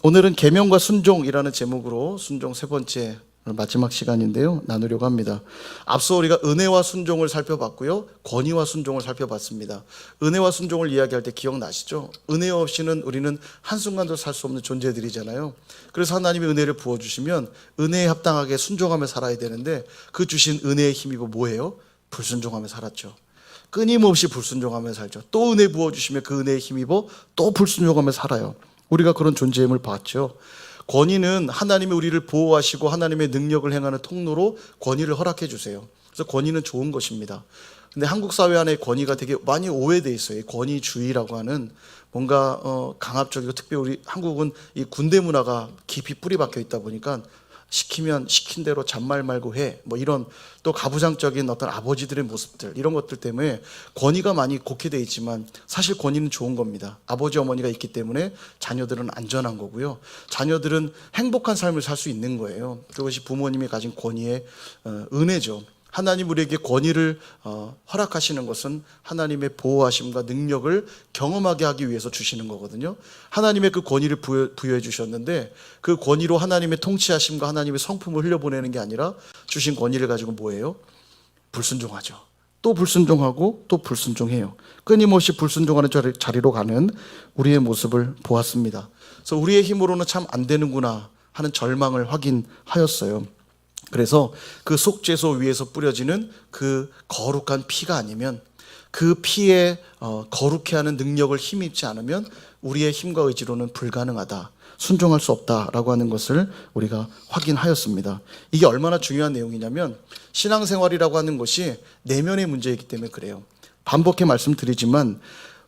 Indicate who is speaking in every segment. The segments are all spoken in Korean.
Speaker 1: 오늘은 계명과 순종이라는 제목으로 순종 세 번째 마지막 시간인데요, 나누려고 합니다. 앞서 우리가 은혜와 순종을 살펴봤고요, 권위와 순종을 살펴봤습니다. 은혜와 순종을 이야기할 때 기억나시죠? 은혜 없이는 우리는 한순간도 살 수 없는 존재들이잖아요. 그래서 하나님이 은혜를 부어주시면 은혜에 합당하게 순종하며 살아야 되는데, 그 주신 은혜의 힘이고 뭐예요? 불순종하며 살았죠. 끊임없이 불순종하며 살죠. 또 은혜 부어주시면 그 은혜의 힘입어 또 불순종하며 살아요. 우리가 그런 존재임을 봤죠. 권위는 하나님이 우리를 보호하시고 하나님의 능력을 행하는 통로로 권위를 허락해 주세요. 그래서 권위는 좋은 것입니다. 근데 한국 사회 안에 권위가 되게 많이 오해되어 있어요. 권위주의라고 하는 뭔가 강압적이고, 특히 우리 한국은 이 군대 문화가 깊이 뿌리 박혀 있다 보니까 시키면 시킨 대로 잔말 말고 해, 뭐 이런 또 가부장적인 어떤 아버지들의 모습들, 이런 것들 때문에 권위가 많이 곡해되어 있지만 사실 권위는 좋은 겁니다. 아버지 어머니가 있기 때문에 자녀들은 안전한 거고요, 자녀들은 행복한 삶을 살 수 있는 거예요. 그것이 부모님이 가진 권위의 은혜죠. 하나님 우리에게 권위를 허락하시는 것은 하나님의 보호하심과 능력을 경험하게 하기 위해서 주시는 거거든요. 하나님의 그 권위를 부여해 주셨는데, 그 권위로 하나님의 통치하심과 하나님의 성품을 흘려보내는 게 아니라 주신 권위를 가지고 뭐예요? 불순종하죠. 또 불순종하고 또 불순종해요. 끊임없이 불순종하는 자리로 가는 우리의 모습을 보았습니다. 그래서 우리의 힘으로는 참 안 되는구나 하는 절망을 확인하였어요. 그래서 그 속죄소 위에서 뿌려지는 그 거룩한 피가 아니면, 그 피에 거룩해 하는 능력을 힘입지 않으면 우리의 힘과 의지로는 불가능하다, 순종할 수 없다라고 하는 것을 우리가 확인하였습니다. 이게 얼마나 중요한 내용이냐면, 신앙생활이라고 하는 것이 내면의 문제이기 때문에 그래요. 반복해 말씀드리지만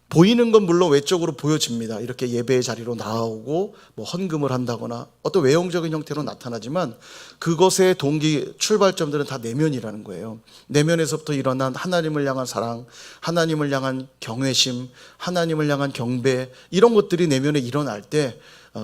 Speaker 1: 보이는 건 물론 외적으로 보여집니다. 이렇게 예배의 자리로 나오고 뭐 헌금을 한다거나 어떤 외형적인 형태로 나타나지만, 그것의 동기, 출발점들은 다 내면이라는 거예요. 내면에서부터 일어난 하나님을 향한 사랑, 하나님을 향한 경외심, 하나님을 향한 경배, 이런 것들이 내면에 일어날 때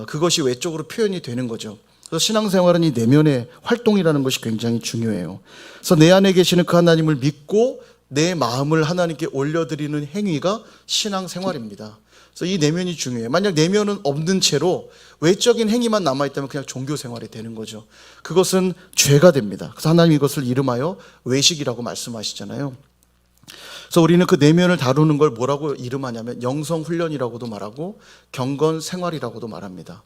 Speaker 1: 그것이 외적으로 표현이 되는 거죠. 그래서 신앙생활은 이 내면의 활동이라는 것이 굉장히 중요해요. 그래서 내 안에 계시는 그 하나님을 믿고 내 마음을 하나님께 올려드리는 행위가 신앙생활입니다. 그래서 이 내면이 중요해요. 만약 내면은 없는 채로 외적인 행위만 남아있다면 그냥 종교생활이 되는 거죠. 그것은 죄가 됩니다. 그래서 하나님이 이것을 이름하여 외식이라고 말씀하시잖아요. 그래서 우리는 그 내면을 다루는 걸 뭐라고 이름하냐면 영성훈련이라고도 말하고 경건생활이라고도 말합니다.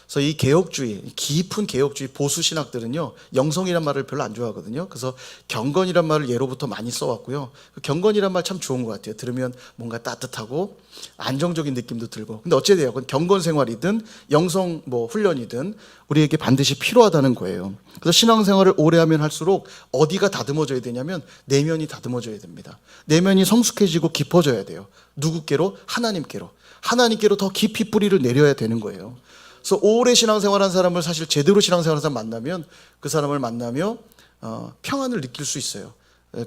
Speaker 1: 그래서 이 개혁주의, 깊은 개혁주의 보수신학들은요, 영성이란 말을 별로 안 좋아하거든요. 그래서 경건이란 말을 예로부터 많이 써왔고요. 경건이란 말 참 좋은 것 같아요. 들으면 뭔가 따뜻하고 안정적인 느낌도 들고. 근데 어찌되었건 경건생활이든 영성 훈련이든 우리에게 반드시 필요하다는 거예요. 그래서 신앙생활을 오래 하면 할수록 어디가 다듬어져야 되냐면 내면이 다듬어져야 됩니다. 내면이 성숙해지고 깊어져야 돼요. 누구께로? 하나님께로. 하나님께로 더 깊이 뿌리를 내려야 되는 거예요. 그래서 오래 신앙생활한 사람을, 사실 제대로 신앙생활한 사람 만나면 그 사람을 만나며 평안을 느낄 수 있어요.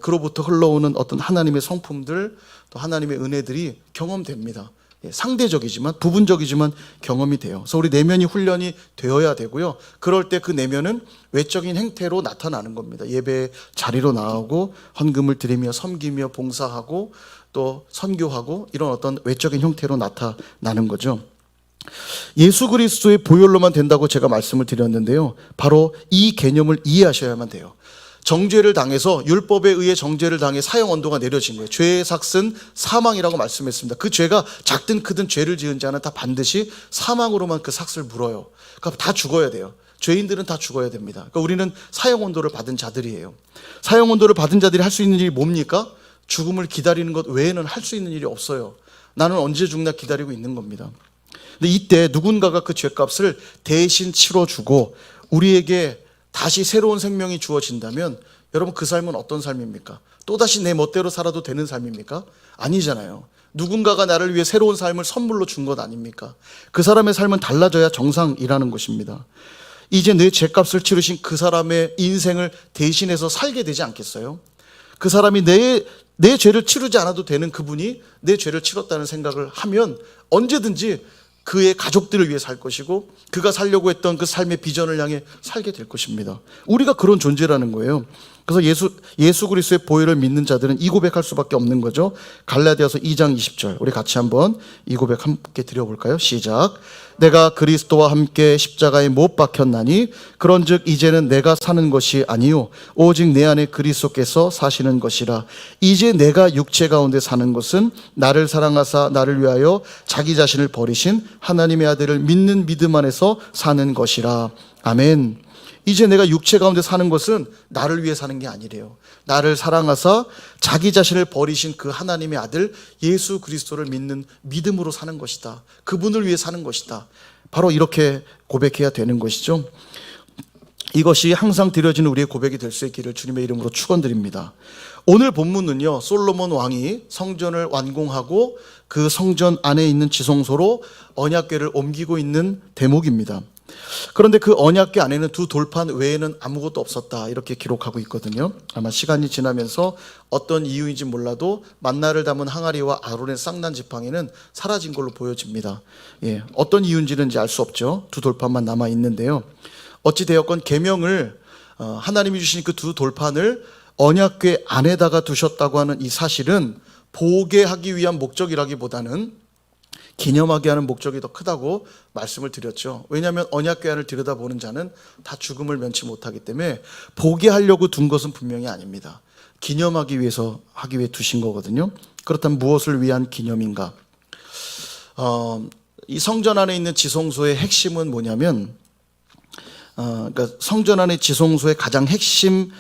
Speaker 1: 그로부터 흘러오는 어떤 하나님의 성품들, 또 하나님의 은혜들이 경험됩니다. 상대적이지만, 부분적이지만 경험이 돼요. 그래서 우리 내면이 훈련이 되어야 되고요. 그럴 때 그 내면은 외적인 행태로 나타나는 겁니다. 예배 자리로 나오고 헌금을 드리며 섬기며 봉사하고 또 선교하고, 이런 어떤 외적인 형태로 나타나는 거죠. 예수 그리스도의 보혈로만 된다고 제가 말씀을 드렸는데요, 바로 이 개념을 이해하셔야만 돼요. 정죄를 당해서, 율법에 의해 정죄를 당해 사형 언도가 내려진 거예요. 죄의 삭은 사망이라고 말씀했습니다. 그 죄가 작든 크든 죄를 지은 자는 다 반드시 사망으로만 그 삭을 물어요. 그러니까 다 죽어야 돼요. 죄인들은 다 죽어야 됩니다. 그러니까 우리는 사형 언도를 받은 자들이에요. 사형 언도를 받은 자들이 할 수 있는 일이 뭡니까? 죽음을 기다리는 것 외에는 할 수 있는 일이 없어요. 나는 언제 죽나 기다리고 있는 겁니다. 근데 이때 누군가가 그 죄값을 대신 치러주고 우리에게 다시 새로운 생명이 주어진다면, 여러분 그 삶은 어떤 삶입니까? 또다시 내 멋대로 살아도 되는 삶입니까? 아니잖아요. 누군가가 나를 위해 새로운 삶을 선물로 준 것 아닙니까? 그 사람의 삶은 달라져야 정상이라는 것입니다. 이제 내 죄값을 치르신 그 사람의 인생을 대신해서 살게 되지 않겠어요? 그 사람이 내 죄를 치르지 않아도 되는 그분이 내 죄를 치렀다는 생각을 하면 언제든지 그의 가족들을 위해 살 것이고, 그가 살려고 했던 그 삶의 비전을 향해 살게 될 것입니다. 우리가 그런 존재라는 거예요. 그래서 예수 그리스도의 보혈을 믿는 자들은 이 고백할 수밖에 없는 거죠. 갈라디아서 2장 20절 우리 같이 한번 이 고백 함께 드려볼까요? 시작. 내가 그리스도와 함께 십자가에 못 박혔나니 그런즉 이제는 내가 사는 것이 아니요 오직 내 안에 그리스도께서 사시는 것이라. 이제 내가 육체 가운데 사는 것은 나를 사랑하사 나를 위하여 자기 자신을 버리신 하나님의 아들을 믿는 믿음 안에서 사는 것이라. 아멘. 이제 내가 육체 가운데 사는 것은 나를 위해 사는 게 아니래요. 나를 사랑하사 자기 자신을 버리신 그 하나님의 아들 예수 그리스도를 믿는 믿음으로 사는 것이다. 그분을 위해 사는 것이다. 바로 이렇게 고백해야 되는 것이죠. 이것이 항상 드려지는 우리의 고백이 될 수 있기를 주님의 이름으로 축원드립니다. 오늘 본문은요, 솔로몬 왕이 성전을 완공하고 그 성전 안에 있는 지성소로 언약궤를 옮기고 있는 대목입니다. 그런데 그 언약궤 안에는 두 돌판 외에는 아무것도 없었다 이렇게 기록하고 있거든요. 아마 시간이 지나면서 어떤 이유인지 몰라도 만나를 담은 항아리와 아론의 쌍난 지팡이는 사라진 걸로 보여집니다. 어떤 이유인지는 알 수 없죠. 두 돌판만 남아 있는데요. 어찌 되었건 계명을 하나님이 주신 그 두 돌판을 언약궤 안에다가 두셨다고 하는 이 사실은 보게 하기 위한 목적이라기보다는 기념하게 하는 목적이 더 크다고 말씀을 드렸죠. 왜냐하면 언약궤 안을 들여다보는 자는 다 죽음을 면치 못하기 때문에 보게 하려고 둔 것은 분명히 아닙니다. 기념하기 위해서 하기 위해 두신 거거든요. 그렇다면 무엇을 위한 기념인가? 이 성전 안에 있는 지성소의 핵심은 뭐냐면 그러니까 성전 안의 지성소의 가장 핵심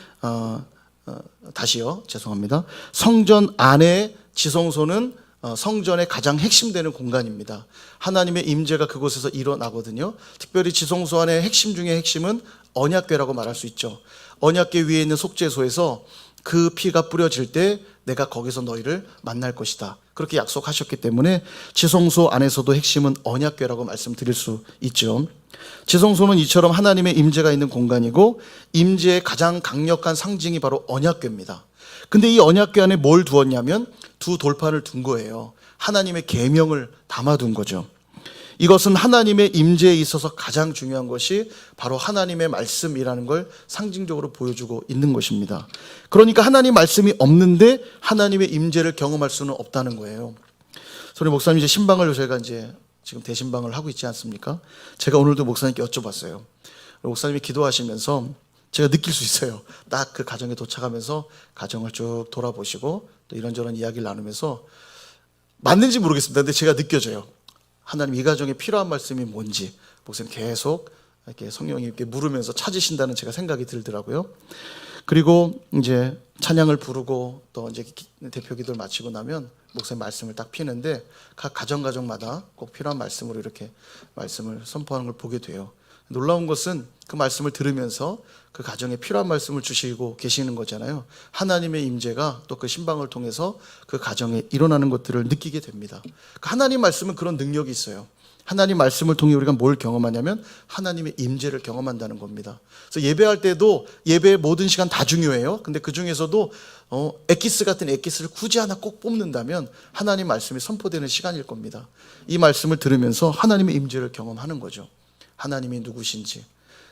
Speaker 1: 다시요. 죄송합니다. 성전 안의 지성소는 성전의 가장 핵심되는 공간입니다. 하나님의 임재가 그곳에서 일어나거든요. 특별히 지성소 안의 핵심 중의 핵심은 언약궤라고 말할 수 있죠. 언약궤 위에 있는 속죄소에서 그 피가 뿌려질 때 내가 거기서 너희를 만날 것이다. 그렇게 약속하셨기 때문에 지성소 안에서도 핵심은 언약궤라고 말씀드릴 수 있죠. 지성소는 이처럼 하나님의 임재가 있는 공간이고 임재의 가장 강력한 상징이 바로 언약궤입니다. 근데 이 언약궤 안에 뭘 두었냐면 두 돌판을 둔 거예요. 하나님의 계명을 담아둔 거죠. 이것은 하나님의 임재에 있어서 가장 중요한 것이 바로 하나님의 말씀이라는 걸 상징적으로 보여주고 있는 것입니다. 그러니까 하나님 말씀이 없는데 하나님의 임재를 경험할 수는 없다는 거예요. 소리 목사님 이제 신방을 저희가 이제 지금 대신방을 하고 있지 않습니까? 제가 오늘도 목사님께 여쭤봤어요. 목사님이 기도하시면서 제가 느낄 수 있어요. 딱 그 가정에 도착하면서 가정을 쭉 돌아보시고 또 이런저런 이야기를 나누면서 맞는지 모르겠습니다. 근데 제가 느껴져요. 하나님 이 가정에 필요한 말씀이 뭔지 목사님 계속 이렇게 성령님께 물으면서 찾으신다는 제가 생각이 들더라고요. 그리고 이제 찬양을 부르고 또 이제 대표 기도를 마치고 나면 목사님 말씀을 딱 피는데 각 가정마다 꼭 필요한 말씀으로 이렇게 말씀을 선포하는 걸 보게 돼요. 놀라운 것은 그 말씀을 들으면서 그 가정에 필요한 말씀을 주시고 계시는 거잖아요. 하나님의 임재가 또 그 신방을 통해서 그 가정에 일어나는 것들을 느끼게 됩니다. 하나님 말씀은 그런 능력이 있어요. 하나님 말씀을 통해 우리가 뭘 경험하냐면 하나님의 임재를 경험한다는 겁니다. 그래서 예배할 때도 예배의 모든 시간 다 중요해요. 근데 그 중에서도 엑기스 같은 엑기스를 굳이 하나 꼭 뽑는다면 하나님 말씀이 선포되는 시간일 겁니다. 이 말씀을 들으면서 하나님의 임재를 경험하는 거죠. 하나님이 누구신지,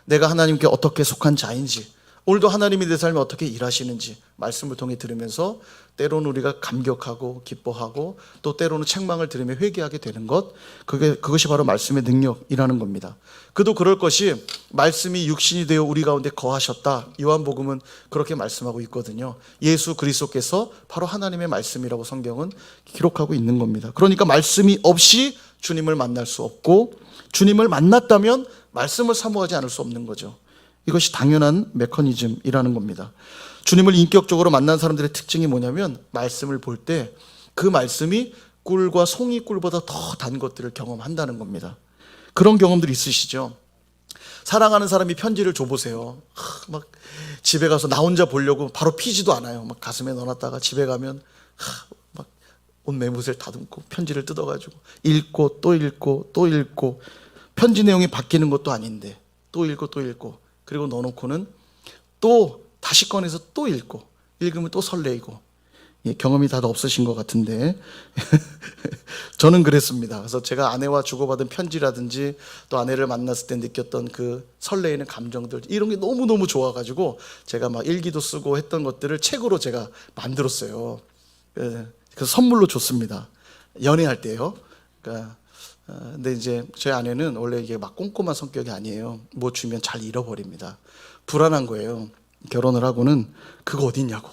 Speaker 1: 내가 하나님께 어떻게 속한 자인지, 오늘도 하나님이 내 삶에 어떻게 일하시는지 말씀을 통해 들으면서 때로는 우리가 감격하고 기뻐하고 또 때로는 책망을 들으며 회개하게 되는 것, 그것이 바로 말씀의 능력이라는 겁니다. 그도 그럴 것이 말씀이 육신이 되어 우리 가운데 거하셨다. 요한복음은 그렇게 말씀하고 있거든요. 예수 그리스도께서 바로 하나님의 말씀이라고 성경은 기록하고 있는 겁니다. 그러니까 말씀이 없이 주님을 만날 수 없고 주님을 만났다면 말씀을 사모하지 않을 수 없는 거죠. 이것이 당연한 메커니즘이라는 겁니다. 주님을 인격적으로 만난 사람들의 특징이 뭐냐면 말씀을 볼 때 그 말씀이 꿀과 송이꿀보다 더 단 것들을 경험한다는 겁니다. 그런 경험들이 있으시죠? 사랑하는 사람이 편지를 줘보세요. 막 집에 가서 나 혼자 보려고 바로 피지도 않아요. 막 가슴에 넣어놨다가 집에 가면 막 옷 매무새를 다듬고 편지를 뜯어가지고 읽고 또 읽고 또 읽고 편지 내용이 바뀌는 것도 아닌데 또 읽고 또 읽고 그리고 넣어놓고는 또 다시 꺼내서 또 읽고 읽으면 또 설레이고 경험이 다들 없으신 것 같은데 저는 그랬습니다. 그래서 제가 아내와 주고받은 편지라든지 또 아내를 만났을 때 느꼈던 그 설레이는 감정들, 이런 게 너무너무 좋아가지고 제가 막 일기도 쓰고 했던 것들을 책으로 제가 만들었어요. 그래서 선물로 줬습니다. 연애할 때요. 그러니까 근데 이제 저희 아내는 원래 이게 막 꼼꼼한 성격이 아니에요. 뭐 주면 잘 잃어버립니다. 불안한 거예요. 결혼을 하고는 그거 어디 있냐고.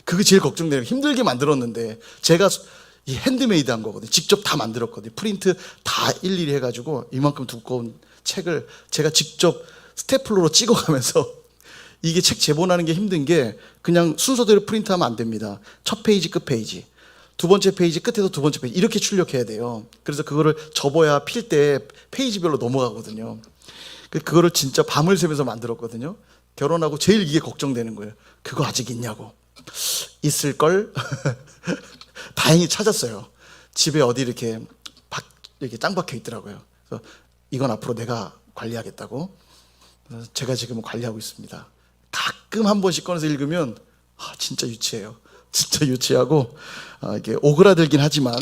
Speaker 1: 그게 제일 걱정돼요. 힘들게 만들었는데 제가 이 핸드메이드 한 거거든요. 직접 다 만들었거든요. 프린트 다 일일이 해가지고 이만큼 두꺼운 책을 제가 직접 스테플러로 찍어가면서 이게 책 제본하는 게 힘든 게 그냥 순서대로 프린트하면 안 됩니다. 첫 페이지, 끝 페이지, 두 번째 페이지, 끝에서 두 번째 페이지 이렇게 출력해야 돼요. 그래서 그거를 접어야 필 때 페이지별로 넘어가거든요. 그거를 진짜 밤을 새면서 만들었거든요. 결혼하고 제일 이게 걱정되는 거예요. 그거 아직 있냐고. 있을걸? 다행히 찾았어요. 집에 어디 이렇게 짱 박혀 있더라고요. 그래서 이건 앞으로 내가 관리하겠다고. 그래서 제가 지금 관리하고 있습니다. 가끔 한 번씩 꺼내서 읽으면 진짜 유치해요. 진짜 유치하고 이게 오그라들긴 하지만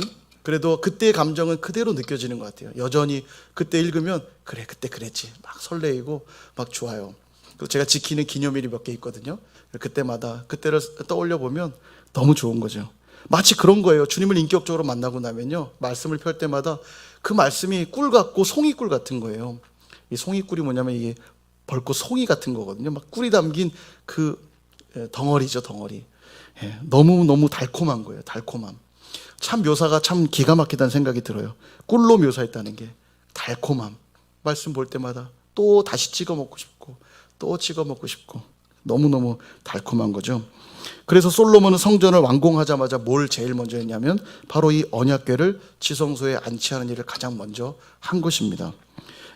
Speaker 1: 그래도 그때의 감정은 그대로 느껴지는 것 같아요. 여전히 그때 읽으면 그래 그때 그랬지 막 설레이고 막 좋아요. 그리고 제가 지키는 기념일이 몇 개 있거든요. 그때마다 그때를 떠올려 보면 너무 좋은 거죠. 마치 그런 거예요. 주님을 인격적으로 만나고 나면요, 말씀을 펼 때마다 그 말씀이 꿀 같고 송이꿀 같은 거예요. 이 송이꿀이 뭐냐면 이게 벌꽃 송이 같은 거거든요. 막 꿀이 담긴 그 덩어리죠, 덩어리. 너무 달콤한 거예요. 달콤함. 참 묘사가 참 기가 막히다는 생각이 들어요. 꿀로 묘사했다는 게 달콤함. 말씀 볼 때마다 또 다시 찍어 먹고 싶고 또 찍어 먹고 싶고 너무너무 달콤한 거죠. 그래서 솔로몬은 성전을 완공하자마자 뭘 제일 먼저 했냐면 바로 이 언약궤를 지성소에 안치하는 일을 가장 먼저 한 것입니다.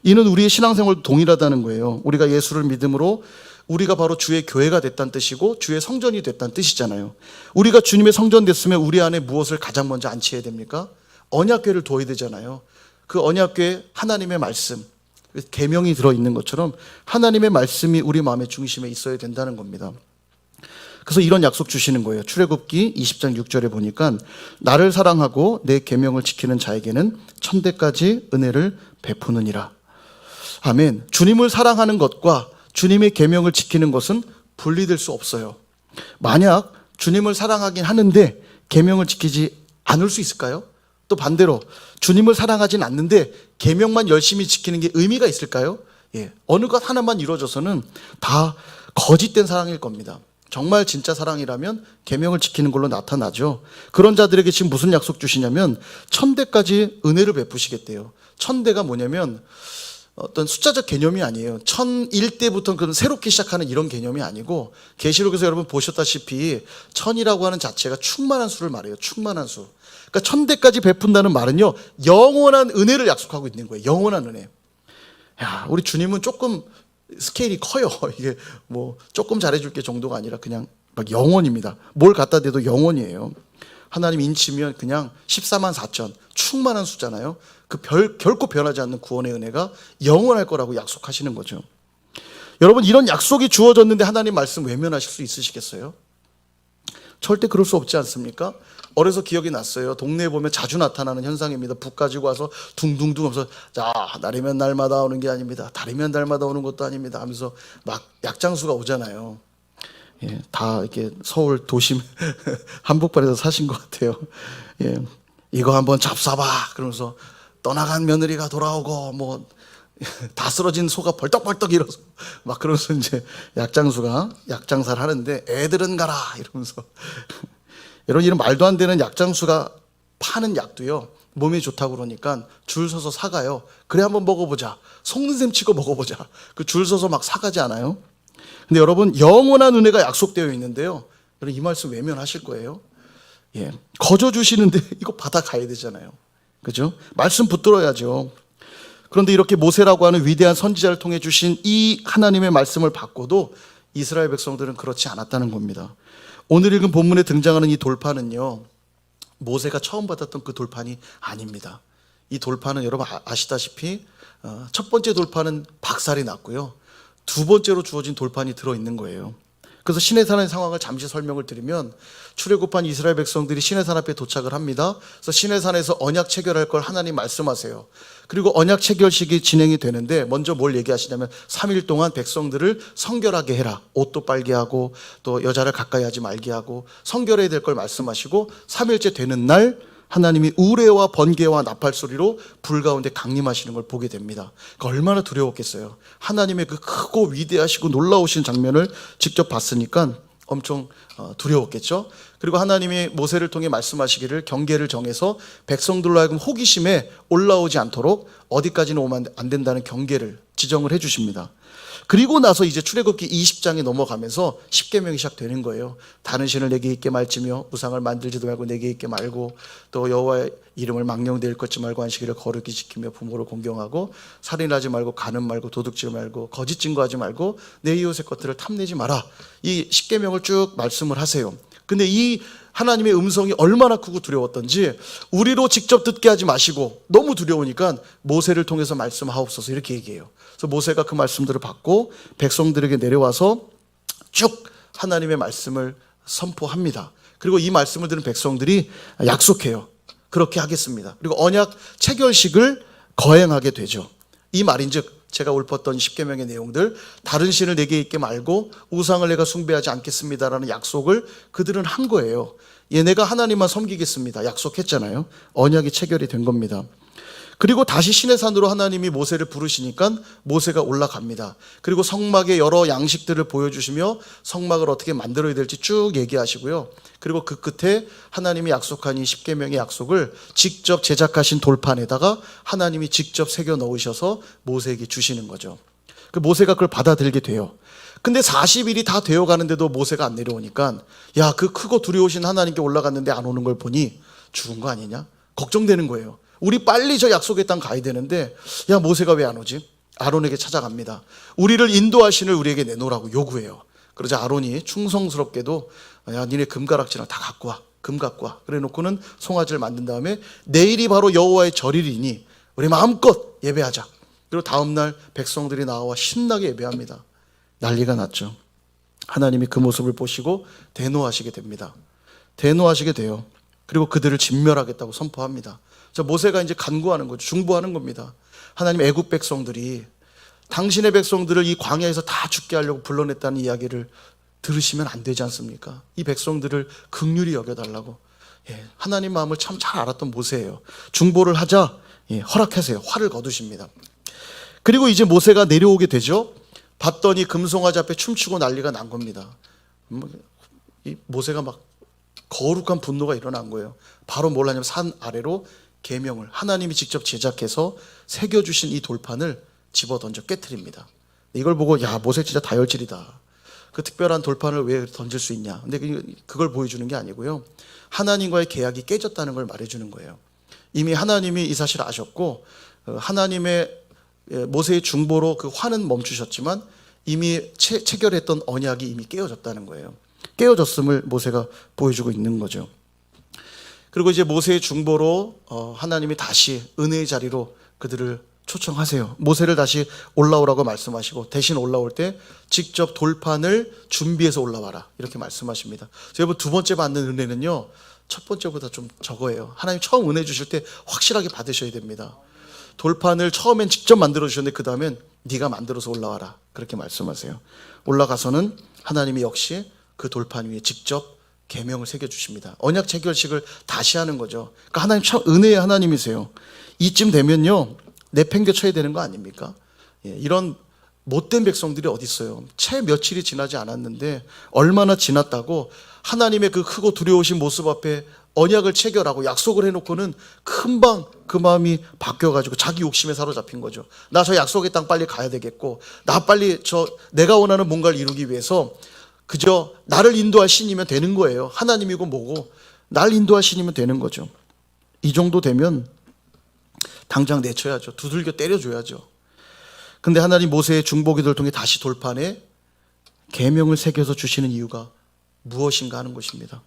Speaker 1: 이는 우리의 신앙생활도 동일하다는 거예요. 우리가 예수를 믿음으로 우리가 바로 주의 교회가 됐다는 뜻이고 주의 성전이 됐다는 뜻이잖아요. 우리가 주님의 성전 됐으면 우리 안에 무엇을 가장 먼저 안치해야 됩니까? 언약궤를 둬야 되잖아요. 그 언약궤에 하나님의 말씀, 계명이 들어있는 것처럼 하나님의 말씀이 우리 마음의 중심에 있어야 된다는 겁니다. 그래서 이런 약속 주시는 거예요. 출애굽기 20장 6절에 보니까 나를 사랑하고 내 계명을 지키는 자에게는 천대까지 은혜를 베푸느니라. 아멘. 주님을 사랑하는 것과 주님의 계명을 지키는 것은 분리될 수 없어요. 만약 주님을 사랑하긴 하는데 계명을 지키지 않을 수 있을까요? 또 반대로 주님을 사랑하진 않는데 계명만 열심히 지키는 게 의미가 있을까요? 어느 것 하나만 이루어져서는 다 거짓된 사랑일 겁니다. 정말 진짜 사랑이라면 계명을 지키는 걸로 나타나죠. 그런 자들에게 지금 무슨 약속 주시냐면 천대까지 은혜를 베푸시겠대요. 천대가 뭐냐면 어떤 숫자적 개념이 아니에요. 1001대부터 그런 새롭게 시작하는 이런 개념이 아니고, 계시록에서 여러분 보셨다시피 천이라고 하는 자체가 충만한 수를 말해요. 충만한 수. 그러니까 천대까지 베푼다는 말은요, 영원한 은혜를 약속하고 있는 거예요. 영원한 은혜. 야, 우리 주님은 조금 스케일이 커요. 이게 뭐 조금 잘해줄게 정도가 아니라 그냥 막 영원입니다. 뭘 갖다 대도 영원이에요. 하나님 인치면 그냥 14만 4천 충만한 수잖아요. 그 결코 변하지 않는 구원의 은혜가 영원할 거라고 약속하시는 거죠. 여러분, 이런 약속이 주어졌는데 하나님 말씀 외면하실 수 있으시겠어요? 절대 그럴 수 없지 않습니까? 어려서 기억이 났어요. 동네에 보면 자주 나타나는 현상입니다. 북 가지고 와서 둥둥둥 하면서 자, 날이면 날마다 오는 게 아닙니다. 달이면 달마다 오는 것도 아닙니다 하면서 막 약장수가 오잖아요. 다 이렇게 서울 도심 한복판에서 사신 것 같아요. 이거 한번 잡숴봐 그러면서 떠나간 며느리가 돌아오고 뭐 다 쓰러진 소가 벌떡벌떡 일어서 막 그러면서 이제 약장수가 약장사를 하는데 애들은 가라 이러면서 여러분, 이런 말도 안 되는 약장수가 파는 약도요, 몸에 좋다고 그러니까 줄 서서 사가요. 그래 한번 먹어보자. 속는 셈 치고 먹어보자. 그 줄 서서 막 사가지 않아요? 근데 여러분, 영원한 은혜가 약속되어 있는데요, 여러분 이 말씀 외면하실 거예요. 거저 주시는데 이거 받아가야 되잖아요. 그죠? 말씀 붙들어야죠. 그런데 이렇게 모세라고 하는 위대한 선지자를 통해 주신 이 하나님의 말씀을 받고도 이스라엘 백성들은 그렇지 않았다는 겁니다. 오늘 읽은 본문에 등장하는 이 돌판은요, 모세가 처음 받았던 그 돌판이 아닙니다. 이 돌판은 여러분 아시다시피 첫 번째 돌판은 박살이 났고요, 두 번째로 주어진 돌판이 들어있는 거예요. 그래서 시내산의 상황을 잠시 설명을 드리면 출애굽한 이스라엘 백성들이 시내산 앞에 도착을 합니다. 그래서 시내산에서 언약 체결할 걸 하나님 말씀하세요. 그리고 언약 체결식이 진행이 되는데 먼저 뭘 얘기하시냐면 3일 동안 백성들을 성결하게 해라. 옷도 빨게 하고 또 여자를 가까이 하지 말게 하고 성결해야 될 걸 말씀하시고 3일째 되는 날 하나님이 우레와 번개와 나팔 소리로 불 가운데 강림하시는 걸 보게 됩니다. 그러니까 얼마나 두려웠겠어요. 하나님의 그 크고 위대하시고 놀라우신 장면을 직접 봤으니까 엄청 두려웠겠죠. 그리고 하나님이 모세를 통해 말씀하시기를 경계를 정해서 백성들로 하여금 호기심에 올라오지 않도록 어디까지는 오면 안 된다는 경계를 지정을 해 주십니다. 그리고 나서 이제 출애굽기 20장에 넘어가면서 십계명이 시작되는 거예요. 다른 신을 내게 있게 말지며 우상을 만들지도 말고 내게 있게 말고 또 여호와의 이름을 망령되이 걷지 말고 안식일을 거룩히 지키며 부모를 공경하고 살인하지 말고 간음 말고 도둑질 말고 거짓 증거하지 말고 내 이웃의 것들을 탐내지 마라. 이 십계명을 쭉 말씀을 하세요. 근데 이 하나님의 음성이 얼마나 크고 두려웠던지 우리로 직접 듣게 하지 마시고 너무 두려우니까 모세를 통해서 말씀하옵소서 이렇게 얘기해요. 그래서 모세가 그 말씀들을 받고 백성들에게 내려와서 쭉 하나님의 말씀을 선포합니다. 그리고 이 말씀을 들은 백성들이 약속해요. 그렇게 하겠습니다. 그리고 언약 체결식을 거행하게 되죠. 이 말인즉 제가 읊었던 십계명의 내용들, 다른 신을 내게 있게 말고 우상을 내가 숭배하지 않겠습니다라는 약속을 그들은 한 거예요. 얘네가 하나님만 섬기겠습니다. 약속했잖아요. 언약이 체결이 된 겁니다. 그리고 다시 시내산으로 하나님이 모세를 부르시니까 모세가 올라갑니다. 그리고 성막의 여러 양식들을 보여주시며 성막을 어떻게 만들어야 될지 쭉 얘기하시고요. 그리고 그 끝에 하나님이 약속한 이 십계명의 약속을 직접 제작하신 돌판에다가 하나님이 직접 새겨 넣으셔서 모세에게 주시는 거죠. 그 모세가 그걸 받아들게 돼요. 근데 40일이 다 되어 가는데도 모세가 안 내려오니까 야, 그 크고 두려우신 하나님께 올라갔는데 안 오는 걸 보니 죽은 거 아니냐? 걱정되는 거예요. 우리 빨리 저 약속의 땅 가야 되는데 야, 모세가 왜 안 오지? 아론에게 찾아갑니다. 우리를 인도할 신을 우리에게 내놓으라고 요구해요. 그러자 아론이 충성스럽게도 야, 니네 금가락지랑 다 갖고 와. 금 갖고 와. 그래 놓고는 송아지를 만든 다음에 내일이 바로 여호와의 절일이니 우리 마음껏 예배하자. 그리고 다음날 백성들이 나와 신나게 예배합니다. 난리가 났죠. 하나님이 그 모습을 보시고 대노하시게 됩니다. 대노하시게 돼요. 그리고 그들을 진멸하겠다고 선포합니다. 자, 모세가 이제 간구하는 거죠. 중보하는 겁니다. 하나님, 애굽 백성들이 당신의 백성들을 이 광야에서 다 죽게 하려고 불러냈다는 이야기를 들으시면 안 되지 않습니까? 이 백성들을 긍휼히 여겨달라고. 하나님 마음을 참 잘 알았던 모세예요. 중보를 하자 허락하세요. 화를 거두십니다. 그리고 이제 모세가 내려오게 되죠. 봤더니 금송아지 앞에 춤추고 난리가 난 겁니다. 이 모세가 막 거룩한 분노가 일어난 거예요. 바로 뭘 하냐면 산 아래로 계명을 하나님이 직접 제작해서 새겨주신 이 돌판을 집어 던져 깨트립니다. 이걸 보고 야, 모세 진짜 다혈질이다. 그 특별한 돌판을 왜 던질 수 있냐. 근데 그걸 보여주는 게 아니고요. 하나님과의 계약이 깨졌다는 걸 말해주는 거예요. 이미 하나님이 이 사실을 아셨고 하나님의 모세의 중보로 그 화는 멈추셨지만 이미 체결했던 언약이 이미 깨어졌다는 거예요. 깨어졌음을 모세가 보여주고 있는 거죠. 그리고 이제 모세의 중보로 하나님이 다시 은혜의 자리로 그들을 초청하세요. 모세를 다시 올라오라고 말씀하시고 대신 올라올 때 직접 돌판을 준비해서 올라와라 이렇게 말씀하십니다. 여러분, 두 번째 받는 은혜는요, 첫 번째보다 좀 적어요. 하나님 처음 은혜 주실 때 확실하게 받으셔야 됩니다. 돌판을 처음엔 직접 만들어 주셨는데 그 다음엔 네가 만들어서 올라와라 그렇게 말씀하세요. 올라가서는 하나님이 역시 그 돌판 위에 직접 계명을 새겨주십니다. 언약 체결식을 다시 하는 거죠. 그러니까 하나님 참 은혜의 하나님이세요. 이쯤 되면요, 내팽개쳐야 되는 거 아닙니까? 이런 못된 백성들이 어디 있어요. 채 며칠이 지나지 않았는데 얼마나 지났다고 하나님의 그 크고 두려우신 모습 앞에 언약을 체결하고 약속을 해놓고는 금방 그 마음이 바뀌어가지고 자기 욕심에 사로잡힌 거죠. 나 저 약속의 땅 빨리 가야 되겠고 나 빨리 내가 원하는 뭔가를 이루기 위해서 그저 나를 인도할 신이면 되는 거예요. 하나님이고 뭐고 나를 인도할 신이면 되는 거죠. 이 정도 되면 당장 내쳐야죠. 두들겨 때려줘야죠. 근데 하나님 모세의 중보기도를 통해 다시 돌판에 계명을 새겨서 주시는 이유가 무엇인가 하는 것입니다.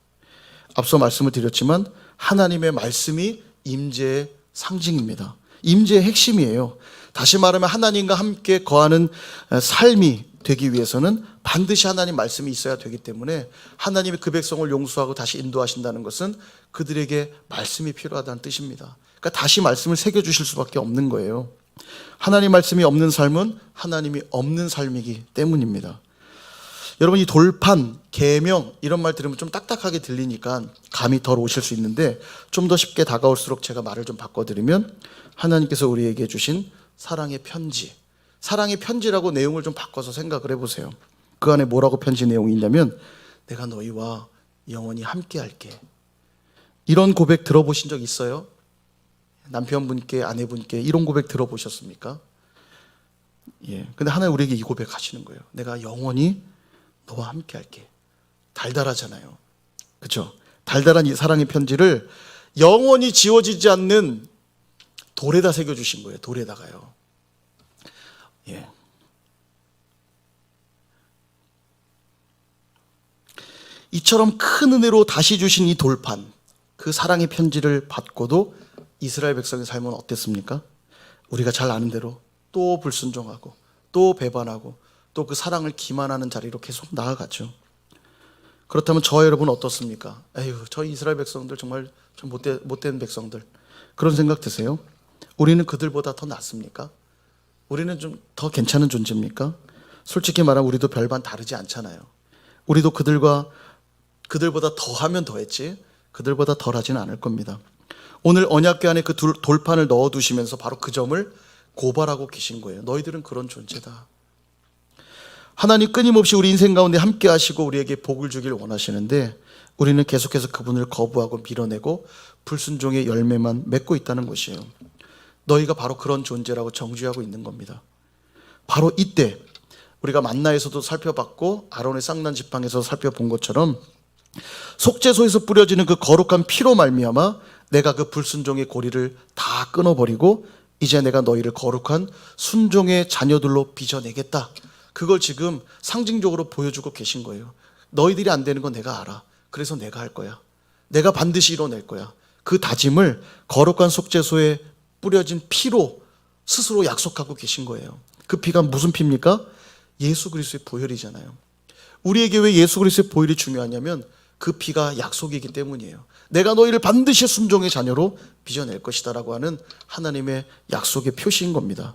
Speaker 1: 앞서 말씀을 드렸지만 하나님의 말씀이 임재의 상징입니다. 임재의 핵심이에요. 다시 말하면 하나님과 함께 거하는 삶이 되기 위해서는 반드시 하나님 말씀이 있어야 되기 때문에 하나님이 그 백성을 용서하고 다시 인도하신다는 것은 그들에게 말씀이 필요하다는 뜻입니다. 그러니까 다시 말씀을 새겨주실 수밖에 없는 거예요. 하나님 말씀이 없는 삶은 하나님이 없는 삶이기 때문입니다. 여러분, 이 돌판, 계명 이런 말 들으면 좀 딱딱하게 들리니까 감이 덜 오실 수 있는데 좀 더 쉽게 다가올수록 제가 말을 좀 바꿔드리면 하나님께서 우리에게 주신 사랑의 편지, 사랑의 편지라고 내용을 좀 바꿔서 생각을 해보세요. 그 안에 뭐라고 편지 내용이 있냐면 내가 너희와 영원히 함께 할게. 이런 고백 들어보신 적 있어요? 남편분께, 아내분께 이런 고백 들어보셨습니까? 예. 근데 하나님 우리에게 이 고백 하시는 거예요. 내가 영원히 너와 함께 할게. 달달하잖아요. 그렇죠? 달달한 이 사랑의 편지를 영원히 지워지지 않는 돌에다 새겨주신 거예요. 돌에다가요. 예. 이처럼 큰 은혜로 다시 주신 이 돌판, 그 사랑의 편지를 받고도 이스라엘 백성의 삶은 어땠습니까? 우리가 잘 아는 대로 또 불순종하고 또 배반하고 또 그 사랑을 기만하는 자리로 계속 나아갔죠. 그렇다면 저와 여러분은 어떻습니까? 에휴, 저 이스라엘 백성들 정말 좀 못된 백성들, 그런 생각 드세요? 우리는 그들보다 더 낫습니까? 우리는 좀 더 괜찮은 존재입니까? 솔직히 말하면 우리도 별반 다르지 않잖아요. 우리도 그들보다 더하면 더했지 그들보다 덜하지는 않을 겁니다. 오늘 언약궤 안에 그 돌판을 넣어두시면서 바로 그 점을 고발하고 계신 거예요. 너희들은 그런 존재다. 하나님 끊임없이 우리 인생 가운데 함께 하시고 우리에게 복을 주길 원하시는데 우리는 계속해서 그분을 거부하고 밀어내고 불순종의 열매만 맺고 있다는 것이에요. 너희가 바로 그런 존재라고 정죄하고 있는 겁니다. 바로 이때 우리가 만나에서도 살펴봤고 아론의 쌍난 지팡에서 살펴본 것처럼 속죄소에서 뿌려지는 그 거룩한 피로 말미암아 내가 그 불순종의 고리를 다 끊어버리고 이제 내가 너희를 거룩한 순종의 자녀들로 빚어내겠다. 그걸 지금 상징적으로 보여주고 계신 거예요. 너희들이 안 되는 건 내가 알아. 그래서 내가 할 거야. 내가 반드시 이뤄낼 거야. 그 다짐을 거룩한 속죄소에 뿌려진 피로 스스로 약속하고 계신 거예요. 그 피가 무슨 피입니까? 예수 그리스도의 보혈이잖아요. 우리에게 왜 예수 그리스도의 보혈이 중요하냐면 그 피가 약속이기 때문이에요. 내가 너희를 반드시 순종의 자녀로 빚어낼 것이다 라고 하는 하나님의 약속의 표시인 겁니다.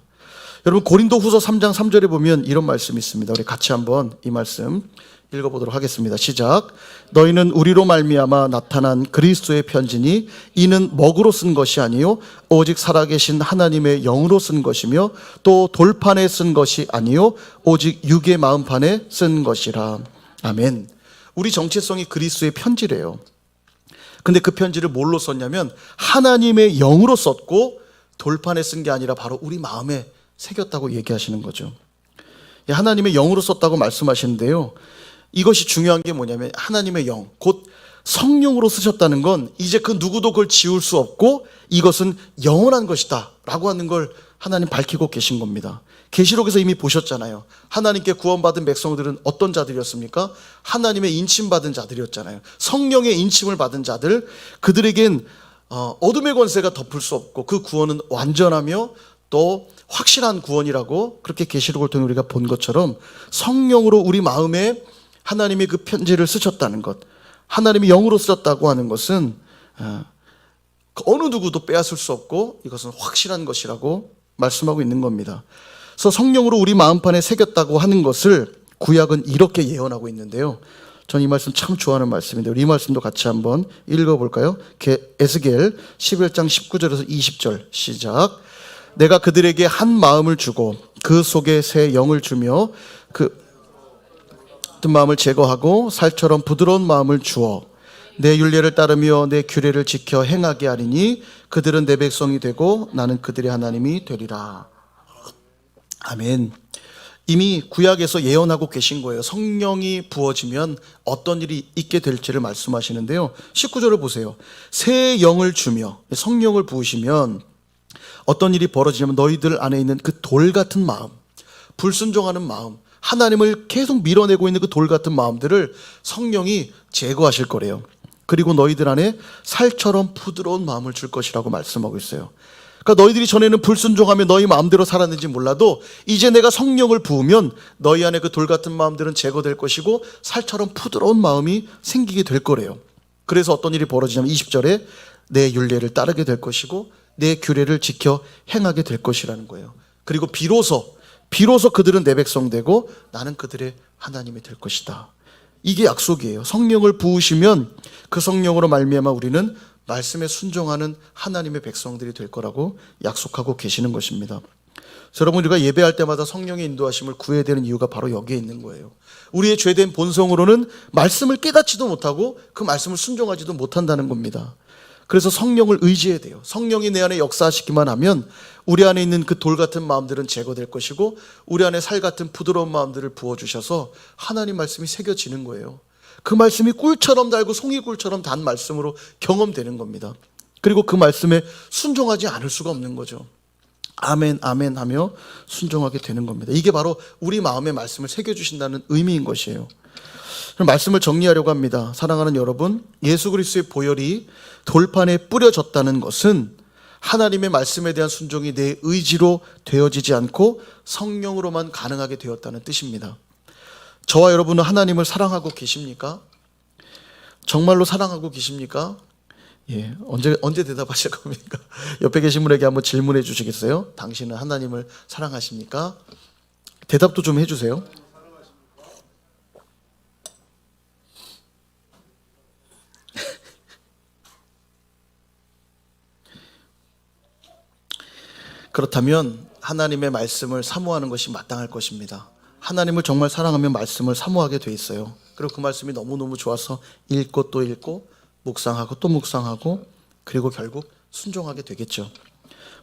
Speaker 1: 여러분, 고린도후서 3장 3절에 보면 이런 말씀이 있습니다. 우리 같이 한번 이 말씀 읽어보도록 하겠습니다. 시작. 너희는 우리로 말미암아 나타난 그리스도의 편지니 이는 먹으로 쓴 것이 아니요 오직 살아계신 하나님의 영으로 쓴 것이며 또 돌판에 쓴 것이 아니요 오직 육의 마음판에 쓴 것이라. 아멘. 우리 정체성이 그리스도의 편지래요. 근데 그 편지를 뭘로 썼냐면 하나님의 영으로 썼고 돌판에 쓴 게 아니라 바로 우리 마음에 새겼다고 얘기하시는 거죠. 하나님의 영으로 썼다고 말씀하시는데요. 이것이 중요한 게 뭐냐면 하나님의 영, 곧 성령으로 쓰셨다는 건 이제 그 누구도 그걸 지울 수 없고 이것은 영원한 것이다 라고 하는 걸 하나님 밝히고 계신 겁니다. 계시록에서 이미 보셨잖아요. 하나님께 구원받은 백성들은 어떤 자들이었습니까? 하나님의 인침받은 자들이었잖아요. 성령의 인침을 받은 자들, 그들에겐 어둠의 권세가 덮을 수 없고 그 구원은 완전하며 또 확실한 구원이라고 그렇게 계시록을 통해 우리가 본 것처럼 성령으로 우리 마음에 하나님이 그 편지를 쓰셨다는 것, 하나님이 영으로 쓰셨다고 하는 것은 어느 누구도 빼앗을 수 없고 이것은 확실한 것이라고 말씀하고 있는 겁니다. 그래서 성령으로 우리 마음판에 새겼다고 하는 것을 구약은 이렇게 예언하고 있는데요. 저는 이 말씀 참 좋아하는 말씀인데 우리 이 말씀도 같이 한번 읽어볼까요? 에스겔 11장 19절에서 20절 시작. 내가 그들에게 한 마음을 주고 그 속에 새 영을 주며 그 같은 마음을 제거하고 살처럼 부드러운 마음을 주어 내 율례를 따르며 내 규례를 지켜 행하게 하리니 그들은 내 백성이 되고 나는 그들의 하나님이 되리라. 아멘. 이미 구약에서 예언하고 계신 거예요. 성령이 부어지면 어떤 일이 있게 될지를 말씀하시는데요. 19절을 보세요. 새 영을 주며 성령을 부으시면 어떤 일이 벌어지냐면 너희들 안에 있는 그 돌 같은 마음, 불순종하는 마음, 하나님을 계속 밀어내고 있는 그 돌 같은 마음들을 성령이 제거하실 거래요. 그리고 너희들 안에 살처럼 부드러운 마음을 줄 것이라고 말씀하고 있어요. 그러니까 너희들이 전에는 불순종하며 너희 마음대로 살았는지 몰라도 이제 내가 성령을 부으면 너희 안에 그 돌 같은 마음들은 제거될 것이고 살처럼 부드러운 마음이 생기게 될 거래요. 그래서 어떤 일이 벌어지냐면 20절에 내 율례를 따르게 될 것이고 내 규례를 지켜 행하게 될 것이라는 거예요. 그리고 비로소 그들은 내 백성 되고 나는 그들의 하나님이 될 것이다. 이게 약속이에요. 성령을 부으시면 그 성령으로 말미암아 우리는 말씀에 순종하는 하나님의 백성들이 될 거라고 약속하고 계시는 것입니다. 여러분, 우리가 예배할 때마다 성령의 인도하심을 구해야 되는 이유가 바로 여기에 있는 거예요. 우리의 죄된 본성으로는 말씀을 깨닫지도 못하고 그 말씀을 순종하지도 못한다는 겁니다. 그래서 성령을 의지해야 돼요. 성령이 내 안에 역사하시기만 하면 우리 안에 있는 그 돌 같은 마음들은 제거될 것이고 우리 안에 살 같은 부드러운 마음들을 부어주셔서 하나님 말씀이 새겨지는 거예요. 그 말씀이 꿀처럼 달고 송이꿀처럼 단 말씀으로 경험되는 겁니다. 그리고 그 말씀에 순종하지 않을 수가 없는 거죠. 아멘 아멘 하며 순종하게 되는 겁니다. 이게 바로 우리 마음의 말씀을 새겨주신다는 의미인 것이에요. 말씀을 정리하려고 합니다. 사랑하는 여러분, 예수 그리스도의 보혈이 돌판에 뿌려졌다는 것은 하나님의 말씀에 대한 순종이 내 의지로 되어지지 않고 성령으로만 가능하게 되었다는 뜻입니다. 저와 여러분은 하나님을 사랑하고 계십니까? 정말로 사랑하고 계십니까? 예, 언제 대답하실 겁니까? 옆에 계신 분에게 한번 질문해 주시겠어요? 당신은 하나님을 사랑하십니까? 대답도 좀 해주세요. 그렇다면 하나님의 말씀을 사모하는 것이 마땅할 것입니다. 하나님을 정말 사랑하면 말씀을 사모하게 돼 있어요. 그리고 그 말씀이 너무너무 좋아서 읽고 또 읽고 묵상하고 또 묵상하고 그리고 결국 순종하게 되겠죠.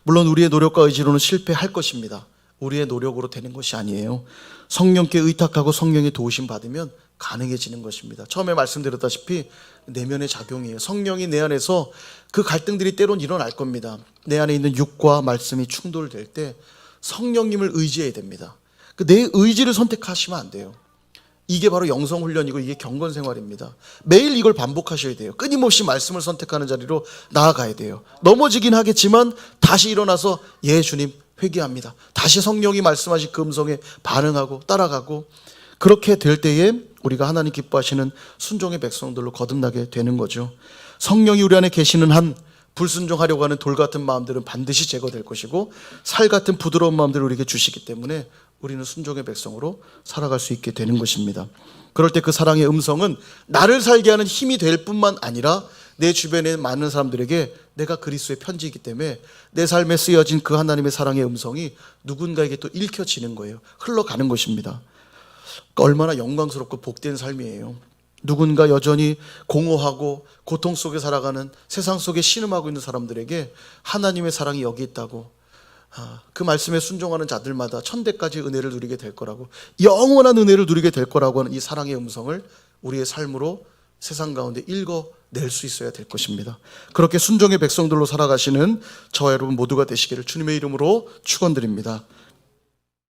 Speaker 1: 물론 우리의 노력과 의지로는 실패할 것입니다. 우리의 노력으로 되는 것이 아니에요. 성령께 의탁하고 성령의 도우심 받으면 가능해지는 것입니다. 처음에 말씀드렸다시피 내면의 작용이에요. 성령이 내 안에서 그 갈등들이 때론 일어날 겁니다. 내 안에 있는 육과 말씀이 충돌될 때 성령님을 의지해야 됩니다. 내 의지를 선택하시면 안 돼요. 이게 바로 영성훈련이고 이게 경건생활입니다. 매일 이걸 반복하셔야 돼요. 끊임없이 말씀을 선택하는 자리로 나아가야 돼요. 넘어지긴 하겠지만 다시 일어나서 예 주님 회개합니다. 다시 성령이 말씀하신 그 음성에 반응하고 따라가고 그렇게 될 때에 우리가 하나님 기뻐하시는 순종의 백성들로 거듭나게 되는 거죠. 성령이 우리 안에 계시는 한 불순종하려고 하는 돌 같은 마음들은 반드시 제거될 것이고 살 같은 부드러운 마음들을 우리에게 주시기 때문에 우리는 순종의 백성으로 살아갈 수 있게 되는 것입니다. 그럴 때 그 사랑의 음성은 나를 살게 하는 힘이 될 뿐만 아니라 내 주변에 많은 사람들에게 내가 그리스도의 편지이기 때문에 내 삶에 쓰여진 그 하나님의 사랑의 음성이 누군가에게 또 읽혀지는 거예요. 흘러가는 것입니다. 얼마나 영광스럽고 복된 삶이에요. 누군가 여전히 공허하고 고통 속에 살아가는 세상 속에 신음하고 있는 사람들에게 하나님의 사랑이 여기 있다고 그 말씀에 순종하는 자들마다 천대까지 은혜를 누리게 될 거라고 영원한 은혜를 누리게 될 거라고 하는 이 사랑의 음성을 우리의 삶으로 세상 가운데 읽어낼 수 있어야 될 것입니다. 그렇게 순종의 백성들로 살아가시는 저와 여러분 모두가 되시기를 주님의 이름으로 축원드립니다.